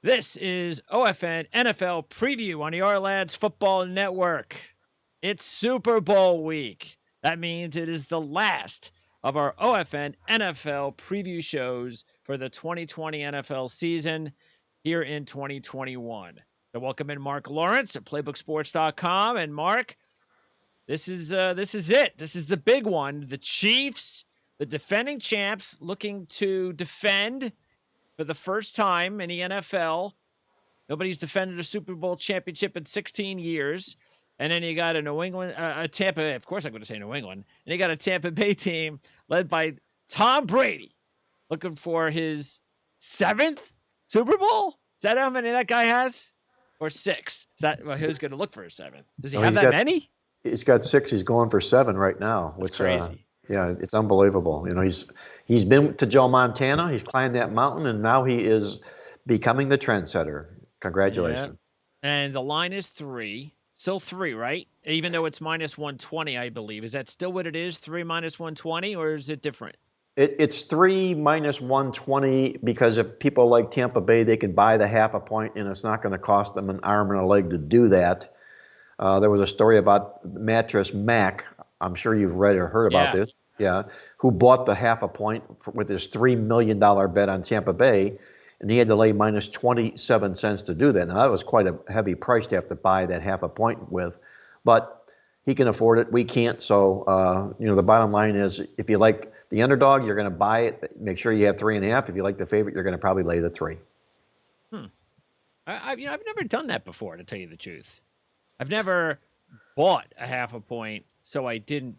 This is OFN NFL Preview on the Lads Football Network. It's Super Bowl week. That means it is the last of our OFN NFL Preview shows for the 2020 NFL season here in 2021. So welcome in Mark Lawrence at PlaybookSports.com. And Mark, this is it. This is the big one. The Chiefs, the defending champs, looking to defend for the first time in the NFL. Nobody's defended a Super Bowl championship in 16 years. And then you got a New England, a Tampa, of course I'm going to say New England. And you got a Tampa Bay team led by Tom Brady looking for his 7th Super Bowl. Is that how many that guy has? Or 6? Is that, well, who's going to look for his 7th? Does he have that many? He's got 6. He's going for 7 right now. That's crazy. Yeah, it's unbelievable. You know, he's been to Joe Montana. He's climbed that mountain, and now he is becoming the trendsetter. Congratulations. Yeah. And the line is 3. Still 3, right? Even though it's minus 120, I believe. Is that still what it is? 3 minus 120, or is it different? It's 3 minus 120 because if people like Tampa Bay, they can buy the half a point, and it's not going to cost them an arm and a leg to do that. There was a story about Mattress Mac. I'm sure you've read or heard about this. Yeah, who bought the half a point with his $3 million bet on Tampa Bay, and he had to lay minus 27 cents to do that. Now, that was quite a heavy price to have to buy that half a point with, but he can afford it. We can't. So, the bottom line is if you like the underdog, you're going to buy it. Make sure you have 3.5. If you like the favorite, you're going to probably lay the 3. I've never done that before, to tell you the truth. I've never bought a half a point, so I didn't,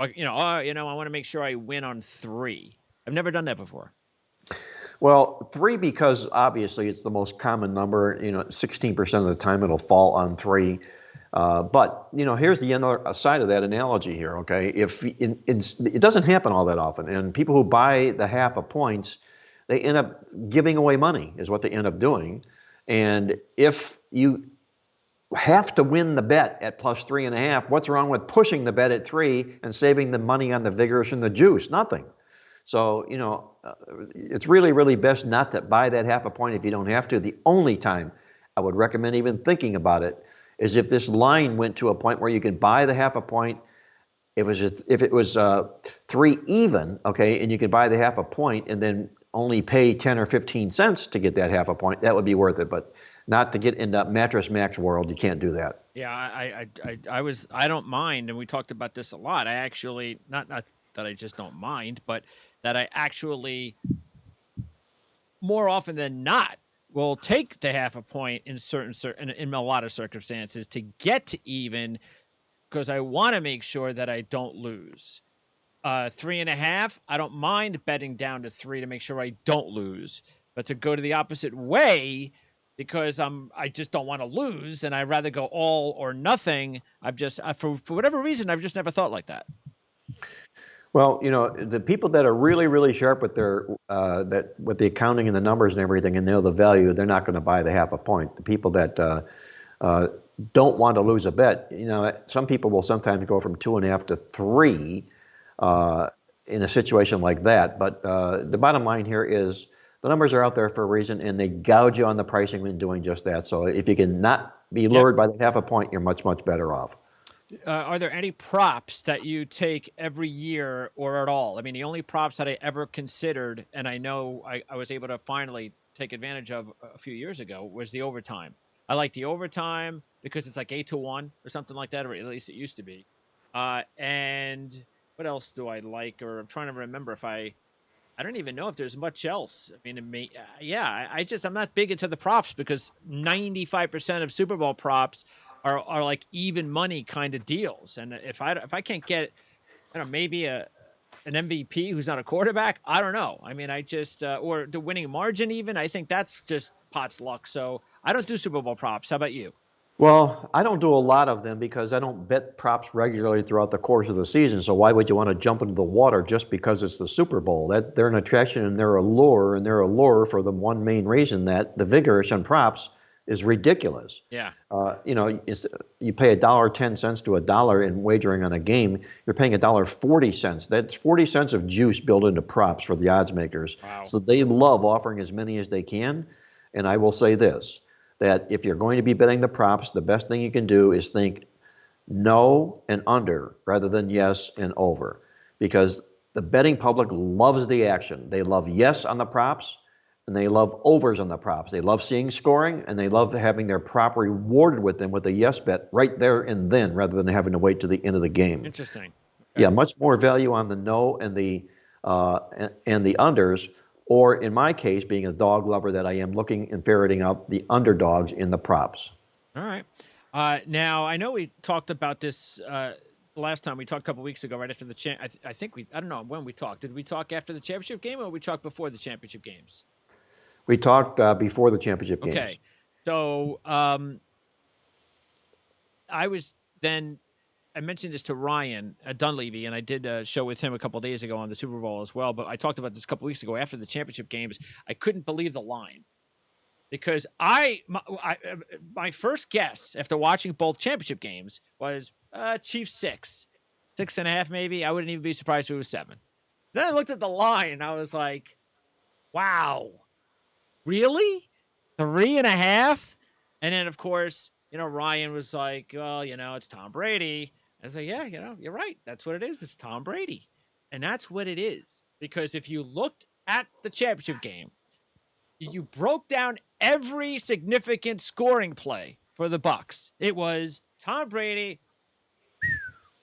I want to make sure I win on 3. I've never done that before. Well, 3 because obviously it's the most common number. 16% of the time it'll fall on 3. But here's the other side of that analogy here. Okay, if it doesn't happen all that often, and people who buy the half a points, they end up giving away money, is what they end up doing. And if you have to win the bet at plus 3.5, what's wrong with pushing the bet at 3 and saving the money on the vigorous and the juice? Nothing. So, it's really, really best not to buy that half a point if you don't have to. The only time I would recommend even thinking about it is if this line went to a point where you could buy the half a point. If it was 3 even, okay, and you could buy the half a point and then only pay 10 or 15 cents to get that half a point, that would be worth it. But not to get in that Mattress Max world, you can't do that. Yeah, I don't mind, and we talked about this a lot. I actually, not that I just don't mind, but that I actually, more often than not, will take the half a point in in a lot of circumstances to get to even, because I want to make sure that I don't lose. 3.5, I don't mind betting down to 3 to make sure I don't lose, but to go to the opposite way, because I just don't want to lose, and I'd rather go all or nothing. I've just, for whatever reason, I've just never thought like that. Well, the people that are really, really sharp with their with the accounting and the numbers and everything, and know the value, they're not going to buy the half a point. The people that don't want to lose a bet, some people will sometimes go from 2.5 to 3 in a situation like that. But the bottom line here is the numbers are out there for a reason, and they gouge you on the pricing when doing just that. So if you can not be lured by the half a point, you're much, much better off. Are there any props that you take every year or at all? I mean, the only props that I ever considered, and I know I was able to finally take advantage of a few years ago, was the overtime. I like the overtime because it's like 8-1 or something like that, or at least it used to be. And what else do I like? Or I'm trying to remember if I don't even know if there's much else. I mean, I'm not big into the props because 95% of Super Bowl props are like even money kind of deals. And if I can't get, maybe an MVP who's not a quarterback, I don't know. I mean, I just, or the winning margin even, I think that's just pot's luck. So I don't do Super Bowl props. How about you? Well, I don't do a lot of them because I don't bet props regularly throughout the course of the season. So why would you want to jump into the water just because it's the Super Bowl? That they're an attraction and they're a lure for the one main reason that the vigorous on props is ridiculous. Yeah. You pay $1.10 to $1 in wagering on a game. You're paying $1.40. That's 40 cents of juice built into props for the odds makers. Wow. So they love offering as many as they can. And I will say this, that if you're going to be betting the props, the best thing you can do is think no and under rather than yes and over, because the betting public loves the action. They love yes on the props and they love overs on the props. They love seeing scoring and they love having their prop rewarded with them with a yes bet right there and then rather than having to wait to the end of the game. Interesting. Okay. Yeah, much more value on the no and the unders, or in my case, being a dog lover that I am, looking and ferreting out the underdogs in the props. All right. Now I know we talked about this last time. We talked a couple weeks ago, right after the I think I don't know when we talked. Did we talk after the championship game, or we talked before the championship games? We talked before the championship games. Okay. So I mentioned this to Ryan Dunleavy, and I did a show with him a couple of days ago on the Super Bowl as well. But I talked about this a couple of weeks ago after the championship games. I couldn't believe the line, because my first guess after watching both championship games was Chiefs 6.5 maybe. I wouldn't even be surprised if it was 7. Then I looked at the line and I was like, wow, really? 3.5? And then of course, Ryan was like, well, it's Tom Brady. I was like, yeah, you're right. That's what it is. It's Tom Brady. And that's what it is. Because if you looked at the championship game, you broke down every significant scoring play for the Bucs. It was Tom Brady.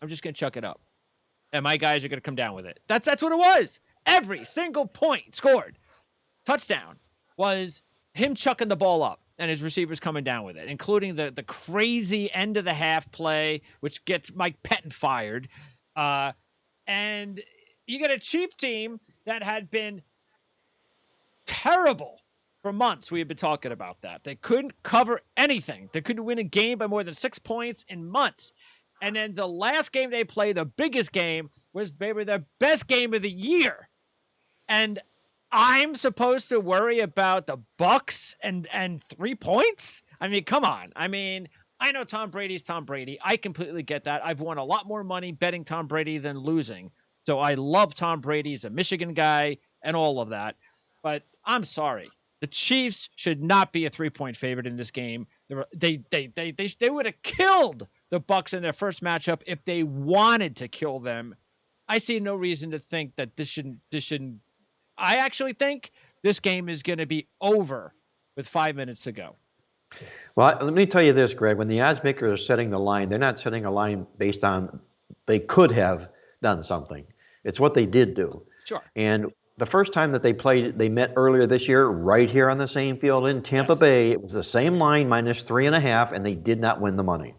I'm just going to chuck it up. And my guys are going to come down with it. That's what it was. Every single point scored, touchdown, was him chucking the ball up and his receivers coming down with it, including the crazy end of the half play, which gets Mike Pettin fired. And you get a Chief team that had been terrible for months. We had been talking about that. They couldn't cover anything. They couldn't win a game by more than 6 points in months. And then the last game they played, the biggest game, was maybe their best game of the year. And I'm supposed to worry about the Bucs and 3 points? I mean, come on. I mean, I know Tom Brady's Tom Brady. I completely get that. I've won a lot more money betting Tom Brady than losing. So I love Tom Brady. He's a Michigan guy and all of that. But I'm sorry. The Chiefs should not be a 3-point favorite in this game. They would have killed the Bucs in their first matchup if they wanted to kill them. I see no reason to think that this shouldn't. I actually think this game is going to be over with 5 minutes to go. Well, let me tell you this, Greg. When the odds makers are setting the line, they're not setting a line based on they could have done something. It's what they did do. Sure. And the first time that they met earlier this year, right here on the same field in Tampa Bay, it was the same line, -3.5, and they did not win the money.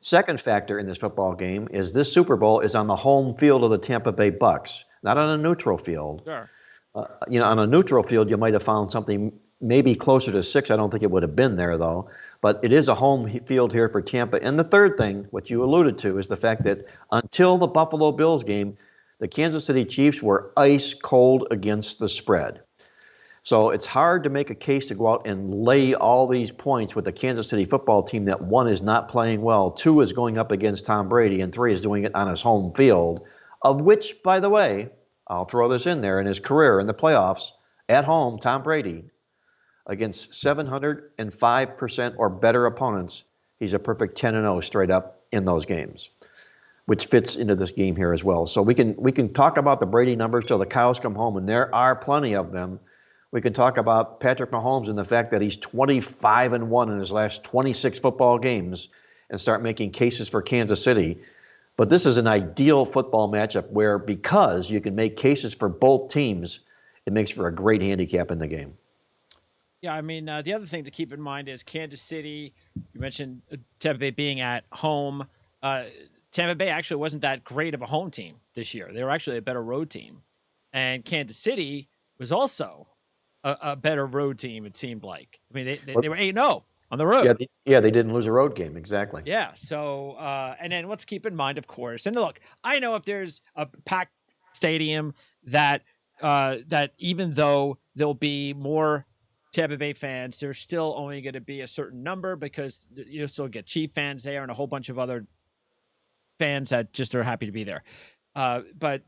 Second factor in this football game is this Super Bowl is on the home field of the Tampa Bay Bucs, not on a neutral field. Sure. On a neutral field, you might have found something maybe closer to 6. I don't think it would have been there, though. But it is a home field here for Tampa. And the third thing, what you alluded to, is the fact that until the Buffalo Bills game, the Kansas City Chiefs were ice cold against the spread. So it's hard to make a case to go out and lay all these points with the Kansas City football team that 1 is not playing well, 2 is going up against Tom Brady, and 3 is doing it on his home field, of which, by the way, I'll throw this in there, in his career in the playoffs, at home, Tom Brady, against 705% or better opponents, he's a perfect 10-0 straight up in those games, which fits into this game here as well. So we can talk about the Brady numbers till the cows come home, and there are plenty of them. We can talk about Patrick Mahomes and the fact that he's 25-1 in his last 26 football games and start making cases for Kansas City. But this is an ideal football matchup where, because you can make cases for both teams, it makes for a great handicap in the game. Yeah, I mean, the other thing to keep in mind is Kansas City. You mentioned Tampa Bay being at home. Tampa Bay actually wasn't that great of a home team this year. They were actually a better road team. And Kansas City was also a better road team, it seemed like. I mean, they were 8-0 on the road. Yeah, they didn't lose a road game, exactly. Yeah, so, and then let's keep in mind, of course, and look, I know if there's a packed stadium that even though there'll be more Tampa Bay fans, there's still only going to be a certain number because you'll still get Chief fans there and a whole bunch of other fans that just are happy to be there. But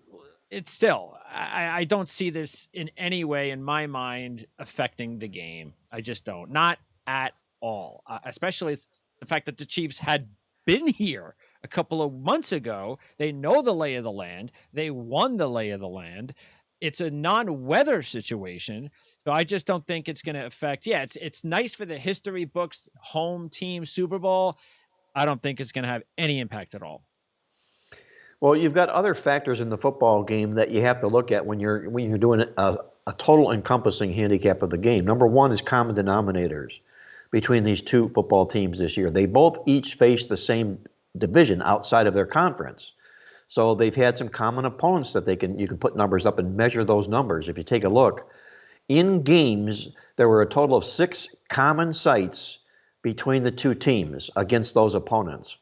it's still, I don't see this in any way in my mind affecting the game. I just don't. Not at all. Especially the fact that the Chiefs had been here a couple of months ago. They know the lay of the land. They won the lay of the land. It's a non-weather situation, so I just don't think it's going to affect. Yeah, it's nice for the history books, home team Super Bowl. I don't think it's going to have any impact at all. Well, you've got other factors in the football game that you have to look at when you're doing a total encompassing handicap of the game. Number one is common denominators between these two football teams this year. They both each face the same division outside of their conference. So they've had some common opponents that you can put numbers up and measure those numbers. If you take a look, in games, there were a total of 6 common sites between the two teams against those opponents.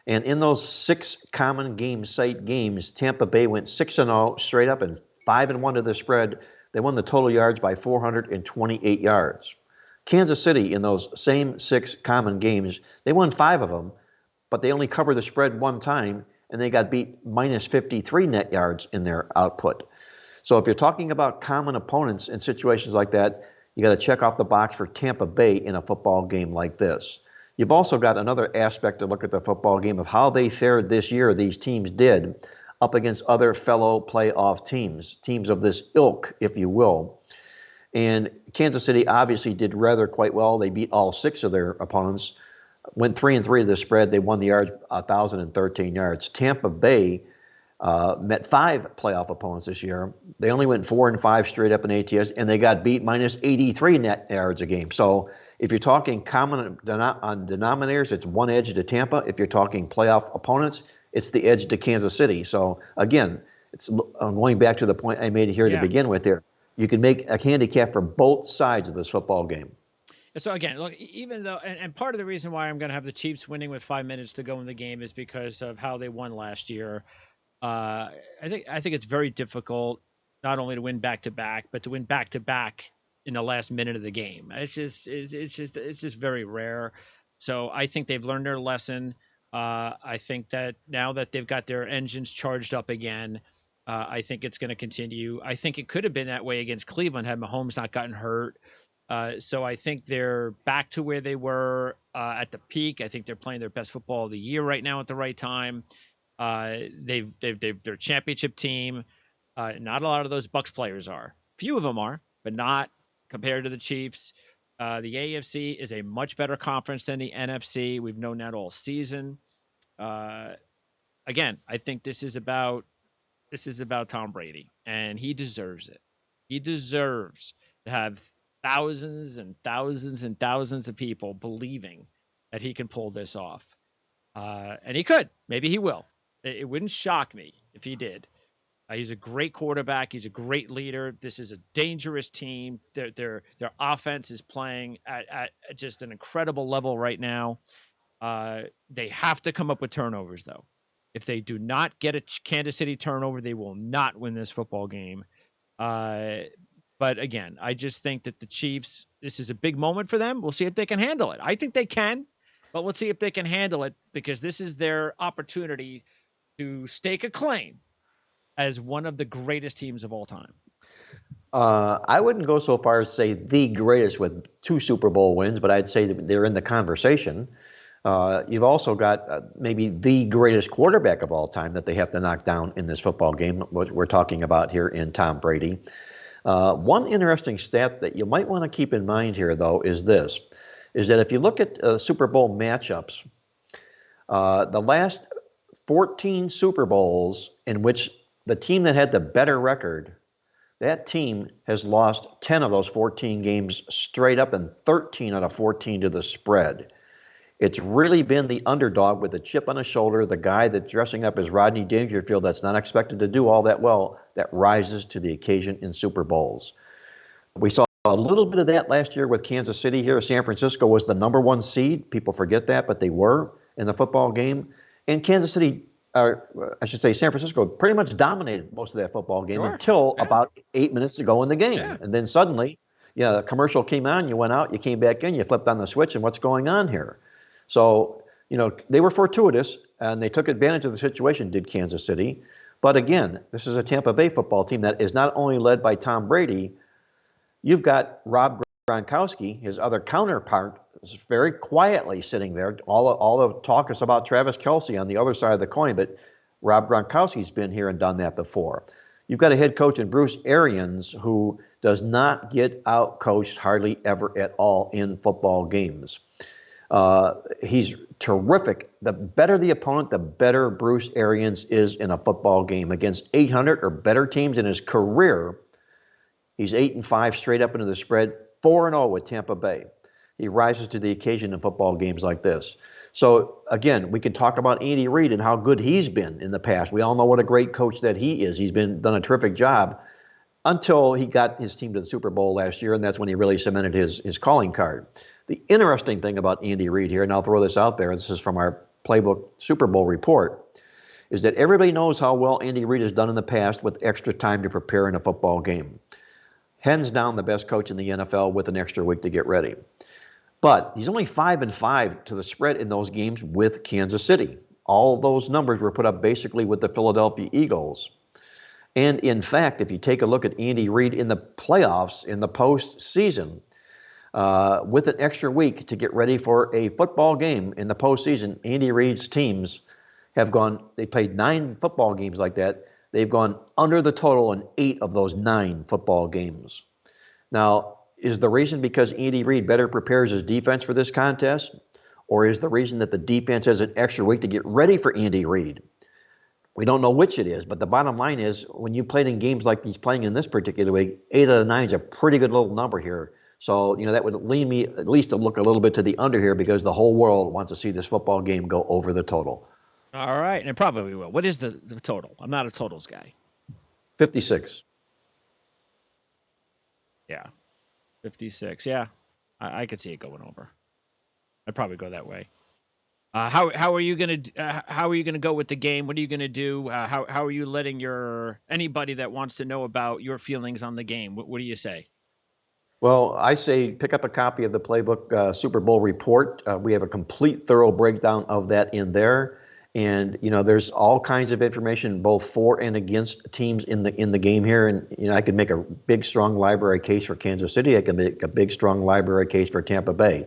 And in those 6 common game site games, Tampa Bay went 6-0 straight up and 5-1 to the spread. They won the total yards by 428 yards. Kansas City, in those same 6 common games, they won 5 of them, but they only covered the spread 1 time, and they got beat minus 53 net yards in their output. So if you're talking about common opponents in situations like that, you got to check off the box for Tampa Bay in a football game like this. You've also got another aspect to look at the football game of how they fared this year, these teams did, up against other fellow playoff teams of this ilk, if you will. And Kansas City obviously did rather quite well. They beat all 6 of their opponents, went 3-3 to the spread. They won the yards, 1,013 yards. Tampa Bay met 5 playoff opponents this year. They only went 4-5 straight up in ATS, and they got beat minus 83 net yards a game. So if you're talking common on denominators, it's 1 edge to Tampa. If you're talking playoff opponents, it's the edge to Kansas City. So again, I'm going back to the point I made here to begin with there. You can make a handicap for both sides of this football game. So again, look, even though, and part of the reason why I'm going to have the Chiefs winning with 5 minutes to go in the game is because of how they won last year. I think it's very difficult not only to win back to back, but to win back to back in the last minute of the game. It's just very rare. So I think they've learned their lesson. I think that now that they've got their engines charged up again, I think it's going to continue. I think it could have been that way against Cleveland had Mahomes not gotten hurt. So I think they're back to where they were at the peak. I think they're playing their best football of the year right now at the right time. They're a championship team. Not a lot of those Bucs players are. Few of them are, but not compared to the Chiefs. The AFC is a much better conference than the NFC. We've known that all season. Again, I think this is about Tom Brady, and he deserves it. He deserves to have thousands and thousands and thousands of people believing that he can pull this off. And he could. Maybe he will. It wouldn't shock me if he did. He's a great quarterback. He's a great leader. This is a dangerous team. Their offense is playing at just an incredible level right now. They have to come up with turnovers, though. If they do not get a Kansas City turnover, they will not win this football game. But again, I just think that the Chiefs, this is a big moment for them. We'll see if they can handle it. I think they can, but let's see if they can handle it because this is their opportunity to stake a claim as one of the greatest teams of all time. I wouldn't go so far as to say the greatest with 2 Super Bowl wins, but I'd say that they're in the conversation. You've also got maybe the greatest quarterback of all time that they have to knock down in this football game, what we're talking about here in Tom Brady. One interesting stat that you might want to keep in mind here, though, is that if you look at Super Bowl matchups, the last 14 Super Bowls in which the team that had the better record, that team has lost 10 of those 14 games straight up and 13 out of 14 to the spread. It's really been the underdog with a chip on his shoulder, the guy that's dressing up as Rodney Dangerfield that's not expected to do all that well, that rises to the occasion in Super Bowls. We saw a little bit of that last year with Kansas City here. San Francisco was the number 1 seed. People forget that, but they were in the football game. And Kansas City, San Francisco pretty much dominated most of that football game until about 8 minutes to go in the game. Yeah. And then suddenly, a commercial came on, you went out, you came back in, you flipped on the switch, and what's going on here? So, they were fortuitous, and they took advantage of the situation, did Kansas City. But again, this is a Tampa Bay football team that is not only led by Tom Brady, you've got Rob Gronkowski, his other counterpart, is very quietly sitting there. All the talk is about Travis Kelce on the other side of the coin, but Rob Gronkowski's been here and done that before. You've got a head coach in Bruce Arians who does not get out-coached hardly ever at all in football games. He's terrific. The better the opponent, the better Bruce Arians is in a football game. Against 800 or better teams in his career, he's 8-5 straight up into the spread, 4-0 with Tampa Bay. He rises to the occasion in football games like this. So, again, we can talk about Andy Reid and how good he's been in the past. We all know what a great coach that he is. He's done a terrific job until he got his team to the Super Bowl last year, and that's when he really cemented his calling card. The interesting thing about Andy Reid here, and I'll throw this out there, this is from our Playbook Super Bowl report, is that everybody knows how well Andy Reid has done in the past with extra time to prepare in a football game. Hands down the best coach in the NFL with an extra week to get ready. But he's only 5-5 to the spread in those games with Kansas City. All those numbers were put up basically with the Philadelphia Eagles. And in fact, if you take a look at Andy Reid in the playoffs, in the postseason, with an extra week to get ready for a football game in the postseason, Andy Reid's teams they played 9 football games like that. They've gone under the total in 8 of those 9 football games. Now, is the reason because Andy Reid better prepares his defense for this contest? Or is the reason that the defense has an extra week to get ready for Andy Reid? We don't know which it is, but the bottom line is when you played in games like he's playing in this particular week, 8 out of 9 is a pretty good little number here. So, that would lead me at least to look a little bit to the under here because the whole world wants to see this football game go over the total. All right, and it probably will. What is the total? I'm not a totals guy. 56. Yeah. 56. Yeah. I could see it going over. I'd probably go that way. How are you gonna go with the game? What are you gonna do? How are you letting anybody that wants to know about your feelings on the game? What do you say? Well, I say pick up a copy of the Playbook Super Bowl report. We have a complete, thorough breakdown of that in there. And, there's all kinds of information both for and against teams in the game here. And, I could make a big, strong library case for Kansas City. I can make a big, strong library case for Tampa Bay.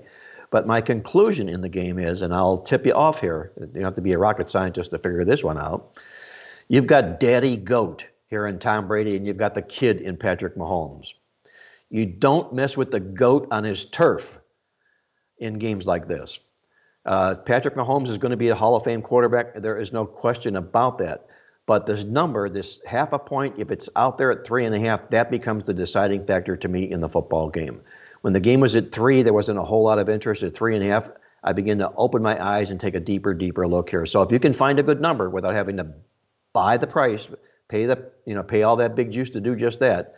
But my conclusion in the game is, and I'll tip you off here, you don't have to be a rocket scientist to figure this one out. You've got Daddy Goat here in Tom Brady, and you've got the kid in Patrick Mahomes. You don't mess with the GOAT on his turf in games like this. Patrick Mahomes is going to be a Hall of Fame quarterback. There is no question about that. But this number, this half a point, if it's out there at 3.5, that becomes the deciding factor to me in the football game. When the game was at 3, there wasn't a whole lot of interest. At 3.5, I begin to open my eyes and take a deeper look here. So if you can find a good number without having to buy the price, pay all that big juice to do just that,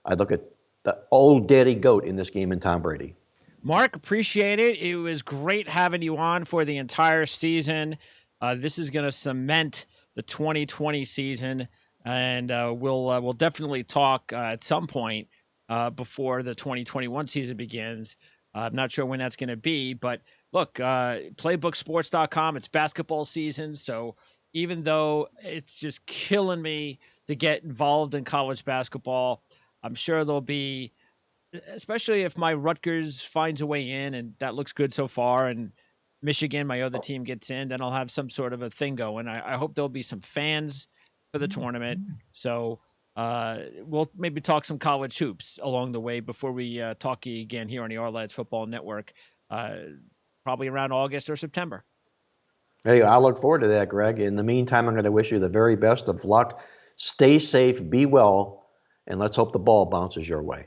I'd look at the old Daddy Goat in this game in Tom Brady. Mark, appreciate it. It was great having you on for the entire season. This is going to cement the 2020 season, and we'll definitely talk at some point before the 2021 season begins. I'm not sure when that's going to be, but look, playbooksports.com, it's basketball season, so even though it's just killing me to get involved in college basketball, I'm sure there'll be, especially if my Rutgers finds a way in, and that looks good so far, and Michigan, my other team, gets in, then I'll have some sort of a thing going. I hope there'll be some fans for the tournament. So we'll maybe talk some college hoops along the way before we talk again here on the Lads Football Network, probably around August or September. Hey, I look forward to that, Greg. In the meantime, I'm going to wish you the very best of luck. Stay safe, be well, and let's hope the ball bounces your way.